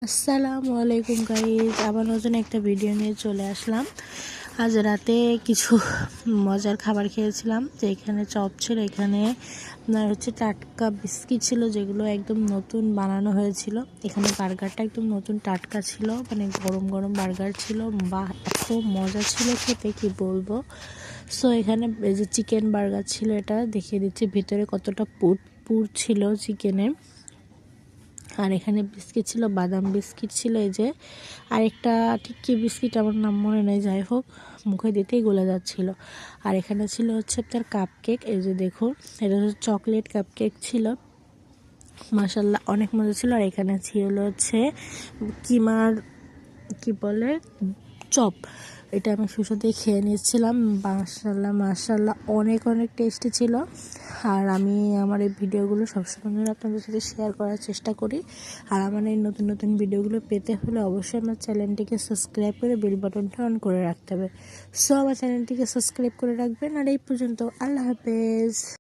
আসসালামু আলাইকুম গাইজ, আবার নতুন একটা ভিডিও নিয়ে চলে আসলাম। আজ রাতে কিছু মজার খাবার খেয়েছিলাম। তো এখানে চপ ছিল, এখানে আপনার হচ্ছে টাটকা বিস্কিট ছিল, যেগুলো একদম নতুন বানানো হয়েছিল। এখানে বার্গারটা একদম নতুন টাটকা ছিল, মানে গরম গরম বার্গার ছিল, বা এত মজা ছিল খেতে কি বলবো। সো এখানে এই যে চিকেন বার্গার ছিল, এটা দেখিয়ে দিচ্ছি ভিতরে কতটা পুর ছিল চিকেনের। আর এখানে বিস্কিট ছিল, বাদাম বিস্কিট ছিল, এই যে আরেকটা ঠিক কি বিস্কিট আমার নাম মনে নেই, যাই হোক মুখে দিতেই গলে যাচ্ছিল। আর এখানে ছিল হচ্ছে আপনার কাপ কেক, এই যে দেখুন এটা হচ্ছে চকলেট কাপ কেক ছিল, মাশাল্লাহ অনেক মজা ছিল। আর এখানে ছিল হচ্ছে কিমার কি বলে চপ, এটা আমি সুসাথে খেয়ে নিয়েছিলাম। মাশাল্লাহ মাশাল্লাহ অনেক অনেক টেস্টি ছিল। আর আমি আমার এই ভিডিওগুলো সবসময় আপনাদের সাথে শেয়ার করার চেষ্টা করি। আর আমার এই নতুন নতুন ভিডিওগুলো পেতে হলে অবশ্যই আমার চ্যানেলটিকে সাবস্ক্রাইব করে বেল বাটনটা অন করে রাখতে হবে। সো আমার চ্যানেলটিকে সাবস্ক্রাইব করে রাখবেন। আর এই পর্যন্ত, আল্লাহ হাফেজ।